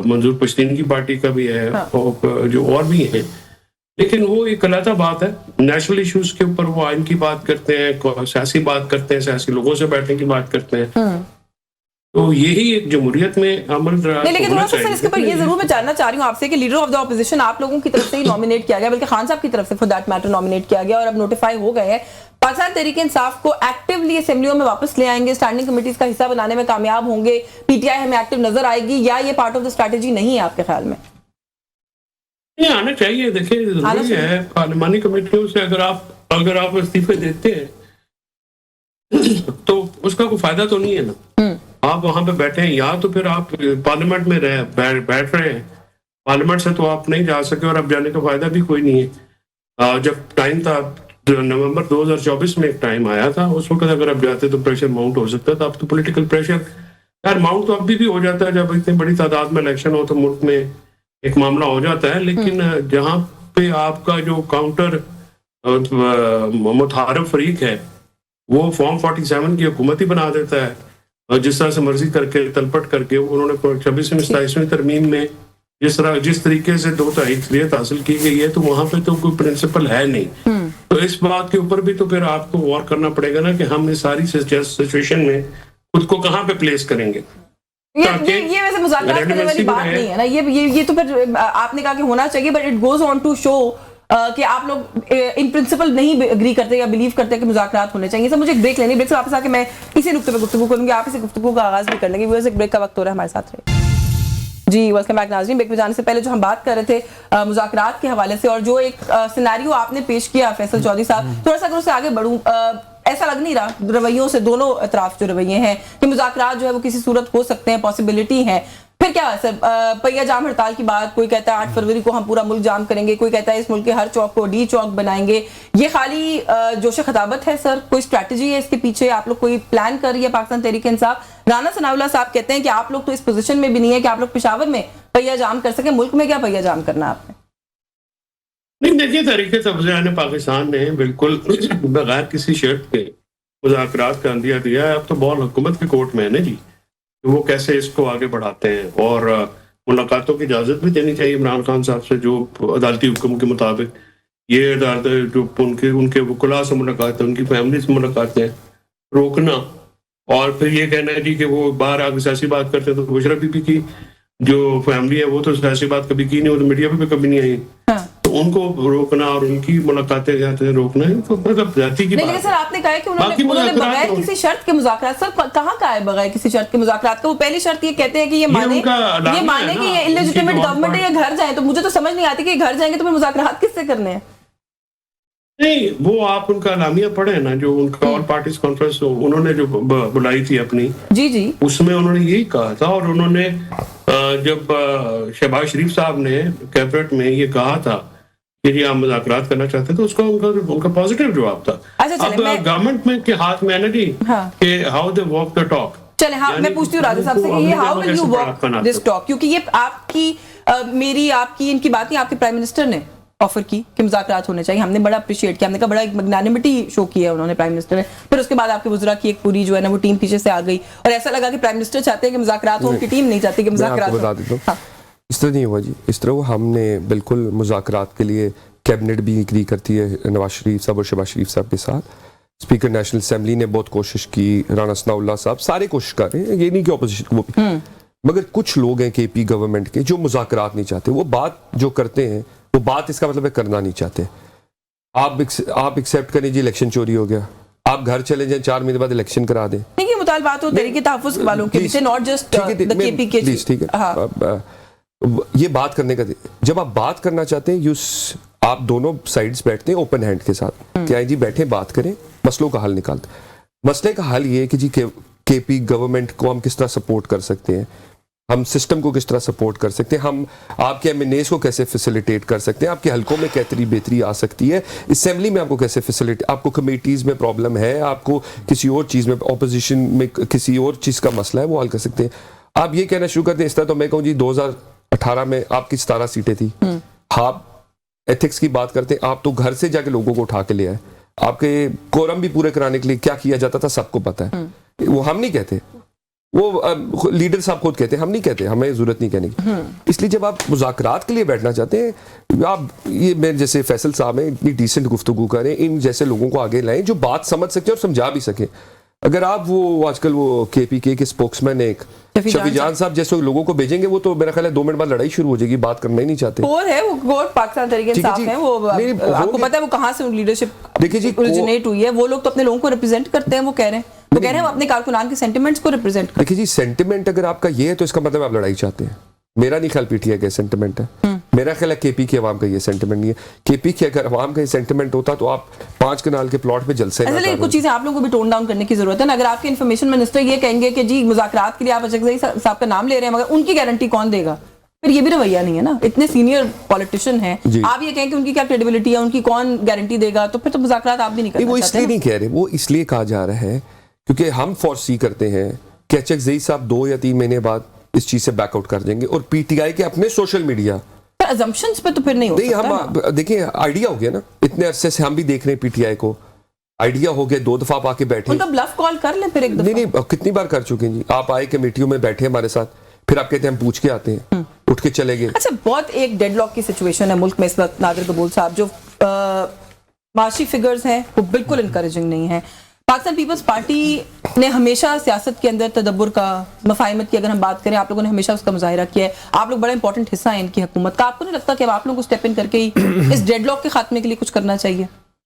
S4: मंजूर पश्तीन की पार्टी का भी है, और जो और भी हैं। लेकिन वो एक अलग बात है, नेशनल इश्यूज के ऊपर वो आइन की बात करते हैं, सियासी बात करते हैं, सियासी लोगों से बैठने की बात करते हैं। तो यही एक जमहूरियत में अमल
S1: नहीं, लेकिन थोड़ा सा सर इसके ऊपर ये जरूर मैं जानना चाह रही हूँ आपसे कि लीडर ऑफ द ऑपोजिशन आप लोगों की तरफ से ही नॉमिनेट किया गया, बल्कि खान साहब की तरफ से फॉर दैट मैटर नॉमिनेट किया गया, और अब नोटिफाई हो गए हैं। पाकिस्तान तहरीक इंसाफ को एक्टिवली असेंबलियों में वापस ले आएंगे, स्टैंडिंग कमेटीज का हिस्सा बनाने में कामयाब होंगे, PTI हमें एक्टिव नजर आएगी, या ये पार्ट ऑफ द स्ट्रैटेजी नहीं है आपके ख्याल में?
S4: नहीं, आना चाहिए। देखिए जरूरी है, पार्लिमानी कमेटियों से अगर आप इस्तीफे देते हैं तो उसका कोई फायदा तो नहीं है ना। आप वहां पे बैठे हैं, या तो फिर आप पार्लियामेंट में बैठ रहे हैं, पार्लियामेंट से तो आप नहीं जा सके, और अब जाने का फायदा भी कोई नहीं है। जब टाइम था नवंबर 2024 में एक टाइम आया था, उस वक्त अगर आप जाते तो प्रेशर माउंट हो सकता था। अब तो पॉलिटिकल प्रेशर यार माउंट तो अभी भी हो जाता है, जब इतनी बड़ी तादाद में इलेक्शन हो तो मुल्क में एक मामला हो जाता है। लेकिन जहां पे आपका जो काउंटर मुतारिफ फरीक है वो फॉर्म 47 की हुकूमत ही बना देता है, और जिस तरह से मर्जी करके तलपट करके उन्होंने 26वीं 27वीं तरमीम में जिस तरीके से 2/3 अक्सरियत हासिल की गई है, तो वहां पे तो कोई प्रिंसिपल है नहीं। तो इस बात के ऊपर भी तो फिर आपको गौर करना पड़ेगा ना कि हम इस सारी सिचुएशन में खुद को कहाँ पे प्लेस करेंगे।
S1: ये वैसे मुज़ाकरात करने वाली बात नहीं है ना, ये तो फिर आपने कहा कि होना चाहिए, but it goes on to show कि आप लोग इन प्रिंसिपल नहीं एग्री करते या बिलीव करते कि मुज़ाकरात होने चाहिए। सर मुझे एक ब्रेक लेनी, ब्रेक से वापस आके मैं इसी नुक्ते पे गुफ्तगू करूंगी, आप इसी गुफ्तगू का आगाज भी कर लेंगे। व्यूअर्स एक ब्रेक का वक्त हो रहा है, हमारे साथ रहे जी। वेलकम बैक नाज़रीन। ब्रेक में जाने से पहले जो हम बात कर रहे थे मुज़ाकरात के हवाले से, और जो एक सिनेरियो आपने पेश किया फैसल चौधरी साहब, थोड़ा सा अगर उससे आगे बढ़ूं, ऐसा लग नहीं रहा रवैयों से, दोनों अतराफ जो रवैये हैं कि मुज़ाकरात जो है वो किसी सूरत हो सकते हैं, पॉसिबिलिटी है, پھر کیا ہے سر پہیا جام ہڑتال کی بات، کوئی کہتا ہے 8 فروری کو ہم پورا ملک جام کریں گے، کوئی کہتا ہے اس ملک کے ہر چوک کو ڈی چوک بنائیں گے. یہ خالی جوش خطابت ہے سر؟ کوئی اسٹریٹجی ہے اس کے پیچھے؟ آپ لوگ کوئی پلان کر رہی ہے پاکستان تحریک انصاف؟ رانا ثناء اللہ صاحب کہتے ہیں کہ آپ لوگ تو اس پوزیشن میں بھی نہیں ہے کہ آپ لوگ پشاور میں پہیا جام کر سکیں، ملک میں کیا پہیا جام کرنا آپ نے؟
S4: نہیں دیکھیے، تحریک تبصرہ پاکستان نے بالکل بغیر کسی شرط کے مذاکرات کا عندیہ دیا ہے. اب تو بال حکومت کے کورٹ میں ہے نا جی، وہ کیسے اس کو آگے بڑھاتے ہیں. اور ملاقاتوں کی اجازت بھی دینی چاہیے عمران خان صاحب سے، جو عدالتی حکم کے مطابق یہ عدالت جو ان کے وکلاء سے ملاقات ہے، ان کی فیملی سے ملاقاتیں روکنا. اور پھر یہ کہنا ہے جی کہ وہ باہر آگے سیاسی بات کرتے ہیں. تو بشرا بی بی کی جو فیملی ہے وہ تو سیاسی بات کبھی کی نہیں، وہ تو میڈیا پہ بھی کبھی نہیں آئی. تو ان کو روکنا اور ان کی ملاقاتیں روکنا ہے تو مطلب ذاتی کی بات ہے.
S1: لیکن سر آپ نے کہا ہے کہ انہوں نے بغیر کسی شرط کے مذاکرات. سر کہاں کا ہے بغیر کسی شرط کے مذاکرات کا؟ وہ پہلی شرط یہ کہتے ہیں کہ یہ مانے کہ یہ انلیجیٹیمیٹ گورنمنٹ ہے، یہ گھر جائیں. تو مجھے تو سمجھ نہیں آتی کہ یہ گھر جائیں گے تو پھر مذاکرات کس سے کرنے ہیں؟
S4: نہیں، وہ آپ ان کا اعلامیہ پڑھیں نا، جو ان کا آل پارٹیز کانفرنس انہوں نے جو بلائی تھی اپنی،
S1: جی
S4: اس میں انہوں نے یہی کہا تھا. اور انہوں نے جب شہباز شریف صاحب نے کیبنٹ میں یہ کہا تھا کہ جی آپ مذاکرات کرنا چاہتے ہیں، تو اس کا ان کا پازیٹیو جواب تھا. اب گورنمنٹ میں کے ہاتھ میں ہے نا جی کہ how they walk the talk.
S1: چلے ہاں میں پوچھتی ہوں راجہ صاحب سے کہ یہ how will you walk this talk, کیونکہ یہ آپ کی میری آپ کی ان کی بات نہیں، آپ کے پرائم منسٹر نے آفر کی کہ مذاکرات ہونے چاہیے. ہم نے بڑا اپریشیٹ کیا، ہم نے کہا بڑا ایک میگنانیمٹی شو کیا انہوں نے پرائم منسٹر نے. پھر اس کے بعد آپ کے وزراء کی ایک پوری جو ہے نا وہ ٹیم پیچھے سے آ گئی، اور ایسا لگا کہ پرائم منسٹر چاہتے ہیں کہ مذاکرات ہو، ان کی ٹیم نہیں چاہتی کہ مذاکرات ہو.
S3: اس طرح نہیں ہوا جی. اس طرح وہ ہم نے بالکل مذاکرات کے لیے کیبنٹ بھی اگری کرتی ہے نواز شریف صاحب اور شہباز شریف صاحب کے ساتھ. اسپیکر نیشنل اسمبلی نے بہت کوشش کی، رانا ثناء اللہ صاحب سارے کوشش کر رہے ہیں، یہ نہیں کہ اپوزیشن وہ بھی. مگر کچھ لوگ ہیں کے پی گورنمنٹ کے جو مذاکرات نہیں چاہتے. وہ بات جو کرتے ہیں وہ بات اس کا مطلب ہے کرنا نہیں چاہتے. آپ ایکسیپٹ کریں جی الیکشن چوری ہو گیا، آپ گھر چلے جائیں 4 مہینے بعد الیکشن کرا دیں.
S1: نہیں، یہ مطالبات ہو تحریک تحفظ والوں کے پیچھے، ناٹ جسٹ دی کے پی کے.
S3: ٹھیک ہے، یہ بات کرنے کا جب آپ بات کرنا چاہتے ہیں آپ دونوں سائڈز بیٹھتے ہیں اوپن ہینڈ کے ساتھ کہ جی بیٹھیں بات کریں، مسئلوں کا حل نکالتے. مسئلے کا حل یہ ہے کہ جی کے پی گورنمنٹ کو ہم کس طرح سپورٹ کر سکتے ہیں، ہم سسٹم کو کس طرح سپورٹ کر سکتے ہیں، ہم آپ کے ایم این ایز کو کیسے فیسیلیٹیٹ کر سکتے ہیں، آپ کے حلقوں میں کتنی بہتری آ سکتی ہے، اسمبلی میں آپ کو کیسے فیسیلیٹیٹ، آپ کو کمیٹیز میں پرابلم ہے، آپ کو کسی اور چیز میں اپوزیشن میں کسی اور چیز کا مسئلہ ہے، وہ حل کر سکتے ہیں. آپ یہ کہنا شروع کر دیں اس طرح تو میں کہوں جی 2018 میں آپ کی 17 سیٹیں تھیں، آپ ایتھکس کی بات کرتے ہیں، آپ تو گھر سے جا کے لوگوں کو اٹھا کے لے آئے. آپ کے کورم بھی پورے کرانے کے لیے کیا کیا جاتا تھا سب کو پتہ ہے. وہ ہم نہیں کہتے، وہ لیڈر صاحب خود کہتے ہیں، ہم نہیں کہتے، ہمیں ضرورت نہیں کہنے کی. اس لیے جب آپ مذاکرات کے لیے بیٹھنا چاہتے ہیں، آپ یہ میں جیسے فیصل صاحب ہیں اتنی ڈیسنٹ گفتگو کریں، ان جیسے لوگوں کو آگے لائیں جو بات سمجھ سکیں اور سمجھا بھی سکیں. اگر آپ وہ آج کل وہ کے پی کے اسپوکس مین ایک شفیع جان صاحب جیسے لوگوں کو بھیجیں گے، وہ تو میرا خیال ہے 2 منٹ بعد لڑائی شروع ہو جائے گی، بات کرنا ہی نہیں چاہتے.
S1: اور ہے وہ گوٹ پاکستان تحریک انصاف ہیں، وہ آپ کو پتہ ہے وہ کہاں سے لیڈرشپ
S3: دیکھیں جی
S1: اوریجنیٹ ہوئی ہے. وہ لوگ تو اپنے لوگوں کو ریپرزینٹ کرتے ہیں، وہ کہہ رہے ہیں وہ اپنے کارکنان کے سینٹیمنٹس کو ریپرزینٹ کرتے ہیں.
S3: دیکھیں جی سینٹیمنٹ اگر آپ کا یہ ہے تو اس کا مطلب آپ لڑائی چاہتے ہیں. میرا نہیں خیال پی ٹی آئی کا سینٹیمنٹ ہے، میرا خیال ہے کے پی کے عوام کا یہ سینٹیمنٹ نہیں ہے. کے پی کے اگر عوام کا یہ سینٹیمنٹ ہوتا تو آپ 5 کنال کے پلاٹ پہ جلسے نہ کریں.
S1: کچھ چیزیں آپ لوگوں کو بھی ٹون ڈاؤن کرنے کی ضرورت ہے نا. اگر آپ کے انفارمیشن منسٹر یہ کہیں گے کہ جی مذاکرات کے لیے آپ اشرف زئی صاحب کا نام لے رہے ہیں مگر ان کی گارنٹی کون دے گا، پھر یہ بھی رویہ نہیں ہے نا. اتنے سینئر پولیٹیشین ہیں، آپ یہ کہیں کہ ان کی کیا کریڈیبلٹی ہے، ان کی کون گارنٹی دے گا، تو پھر تو مذاکرات آپ بھی نہیں کرنا چاہتے.
S3: وہ اس لیے نہیں کہہ رہے، وہ اس لیے کہا جا رہا ہے کیونکہ ہم فورسی کرتے ہیں کہ اشرف زئی صاحب 2 یا 3 مہینے بعد اس چیز سے بیک آؤٹ کر دیں گے. اور پی ٹی آئی کے اپنے سوشل میڈیا
S1: assumptions پہ تو پھر نہیں ہو سکتا.
S3: ہم دیکھیں آئیڈیا ہو گیا نا، اتنے عرصے سے ہم بھی دیکھ رہے ہیں پی ٹی آئی کو، آئیڈیا ہو گیا 2 دفعہ آپ آ کے بیٹھے.
S1: ان کا بلف کال کر لیں پھر ایک دفعہ.
S3: نہیں کتنی بار کر چکے ہیں جی. آپ آئے کمیٹیوں میں بیٹھے ہمارے ساتھ، پھر آپ کہتے ہیں ہم پوچھ کے آتے ہیں، اٹھ کے چلے گئے.
S1: اچھا بہت ایک ڈیڈ لاک کی سچویشن ہے ملک میں اس وقت. نادر قبول صاحب جو معاشی فگرز ہیں وہ بالکل انکریجنگ نہیں ہیں. پاکستان پیپلز پارٹی نے ہمیشہ سیاست کے اندر تدبر کا، مفاہمت کی اگر ہم بات کریں، آپ لوگوں نے ہمیشہ اس کا مظاہرہ کیا ہے. آپ لوگ بڑا امپورٹنٹ حصہ ہیں ان کی حکومت کا. آپ کو نہیں لگتا کہ اب آپ لوگوں کو اسٹیپ ان کر کے ہی اس ڈیڈ لاک کے خاتمے کے لیے کچھ کرنا چاہیے؟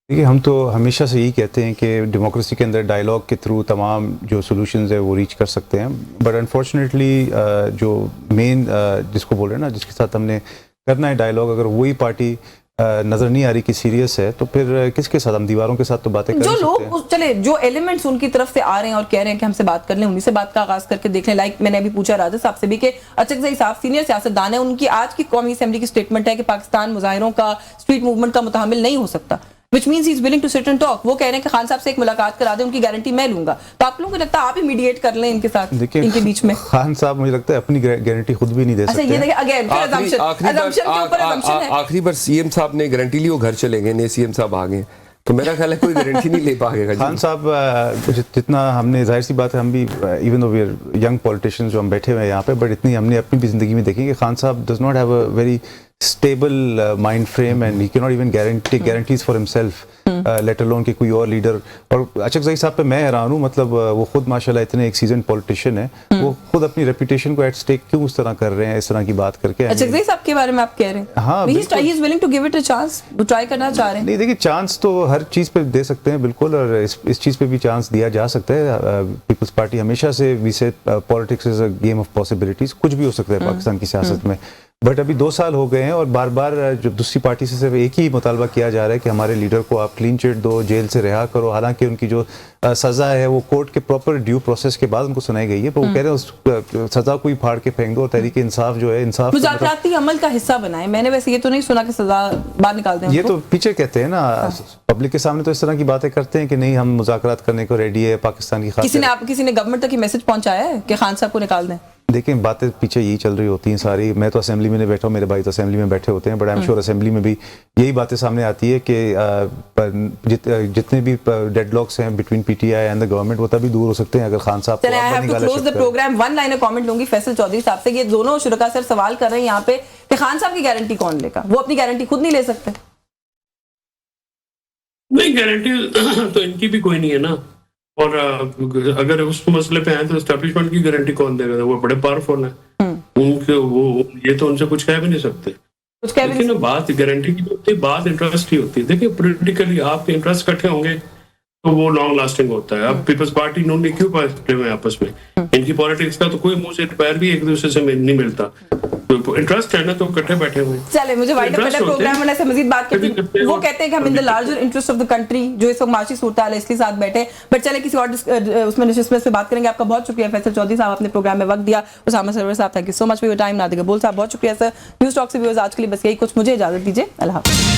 S2: دیکھیے ہم تو ہمیشہ سے یہی کہتے ہیں کہ ڈیموکریسی کے اندر ڈائیلاگ کے تھرو تمام جو سولوشنز ہیں وہ ریچ کر سکتے ہیں. بٹ انفارچونیٹلی جو مین جس کو بول رہے ہیں نا، جس کے ساتھ ہم نے کرنا ہے ڈائیلاگ، اگر وہی پارٹی नज़र नहीं आ रही कि सीरियस है, तो फिर किसके साथ हम दीवारों के साथ तो बातें कर
S1: जो
S2: ही सकते
S1: लोग
S2: हैं।
S1: चले जो एलिमेंट्स उनकी तरफ से आ रहे हैं और कह रहे हैं कि हमसे बात कर लें, उन्हीं से बात का आगाज करके देख लें। लाइक मैंने अभी पूछा राजा साहब से भी कि अचकज़ई साहब सीनियर सियासतदान है, उनकी आज की कौमी असेंबली की स्टेटमेंट है कि पाकिस्तान मुजाहिरों का, स्ट्रीट मूवमेंट का मुतहमिल नहीं हो सकता, which means he is willing to sit and talk। वो कह रहे हैं कि खान साहब से एक मुलाकात करा दें, उनकी गारंटी मैं लूंगा। तो आप लोगों को लगता है आप ही मीडिएट कर लें इनके साथ, इनके बीच में?
S2: खान साहब मुझे लगता है अपनी गारंटी खुद भी नहीं दे
S1: अच्छा
S2: सकते
S1: ये
S2: हैं।
S1: देखिए अगेन
S3: आखिरी बार सीएम साहब ने गारंटी ली, वो घर चले गए, नए सीएम साहब आ गए, तो मेरा ख्याल है कोई गारंटी नहीं ले पाएगा।
S2: खान साहब जितना हमने, जाहिर सी बात है हम भी even though we are young politicians जो हम बैठे हुए हैं यहाँ पे, बट इतनी हमने अपनी भी ज़िंदगी में देखी कि खान साहब does not have a very stable mind frame and he can not even guarantees for himself, let alone कि कोई और लीडर। और अचकज़ई साहब पे मैं हैरान हूँ, मतलब वो खुद माशाल्लाह इतने एक सीजन पॉलिटिशियन है, वो खुद अपनी रेपुटेशन को एट स्टेक क्यों उस तरह कर रहे हैं, इस तरह की बात करके।
S1: अचकज़ई साहब के बारे में आप कह रहे हैं?
S2: हाँ,
S1: he is willing to give it a chance, वो ट्राई करना चाह रहे हैं।
S2: नहीं देखिए, चांस तो हर चीज़ पे दे सकते हैं बिल्कुल, और इस चीज़ पे भी चांस दिया जा सकता है। पीपल्स पार्टी हमेशा से वी से politics is a game of possibilities, कुछ भी हो सकता है पाकिस्तान की सियासत में। बट अभी 2 साल हो गए हैं और बार बार जब दूसरी पार्टी से सिर्फ एक ही मुतालबा किया जा रहा है कि हमारे लीडर को आप क्लीन चिट दो, जेल से रिहा करो, हालांकि उनकी जो सज़ा है वो कोर्ट के प्रॉपर ड्यू प्रोसेस के बाद उनको सुनाई गई है, पर वो कह रहे हैं उस सज़ा को ही फाड़ के फेंक दो और तहरीक इंसाफ जो है, इंसाफ
S1: मुज़ाकराती अमल का हिस्सा बनाए। मैंने वैसे ये तो नहीं सुना कि सज़ा बाहर निकाल दें।
S2: ये तो पीछे कहते हैं ना, पब्लिक के सामने तो इस तरह की बातें करते हैं कि नहीं हम मुज़ाकरात करने को रेडी है पाकिस्तान की खातिर।
S1: किसी ने गवर्नमेंट तक ये मैसेज पहुंचाया है कि खान साहब को निकाल दें?
S2: देखिए बातें पीछे यही चल रही होती हैं सारी। मैं तो असेंबली में नहीं बैठा हूँ, मेरे भाई तो असेंबली में बैठे होते हैं, but I am sure assembly में भी यही बातें सामने आती है कि जितने भी डेडलॉक्स हैं between PTI and the government वो तभी दूर हो सकते हैं अगर खान साहब को
S1: I have to close the programme. One liner comment लूंगी फैसल चौधरी साहब से। ये दोनों शुरका सर सवाल कर रहे हैं यहाँ पे कि खान साहब की गारंटी कौन लेगा? वो अपनी गारंटी खुद नहीं ले सकते?
S4: नहीं, गारंटी तो इनकी भी कोई नहीं है ना, और अगर उस मसले पे आए तो एस्टेब्लिशमेंट की गारंटी कौन देगा? वो बड़े पावरफुल है, उनके वो ये तो उनसे कुछ कह भी नहीं सकते।
S1: कुछ कह भी नहीं
S4: लेकिन बात गारंटी की होती है, बात इंटरेस्ट की होती है। देखिए पॉलिटिकली आपके इंटरेस्ट इकट्ठे होंगे तो वो लॉन्ग लास्टिंग होता है। अब पीपल्स पार्टी इन्होंने क्यों बांटे हुए आपस में? इनकी पॉलिटिक्स का तो कोई मुंह से पैर भी एक दूसरे से नहीं मिलता, तो इंटरेस्ट है ना, तो इकट्ठे बैठे हुए।
S1: चले मुझे वाइड अप प्रोग्राम में से मजीद बात करती हूं। वो कहते हैं कि हम in the larger interest of the country जो इस वक्त माशी सूरत है इसके साथ बैठे, बट चले किसी और उसमें निशिस्में बात करेंगे। आपका बहुत शुक्रिया फैसल चौधरी साहब, अपने प्रोग्राम में वक्त दिया। उसामा सरवर साहब thank you so much for your time. Nadia कबूल साहब बहुत शुक्रिया सर। न्यूज़ टॉक से व्यूअर्स आज के लिए बस यही कुछ, मुझे इजाजत दीजिए, अल्लाह हाफ़िज़।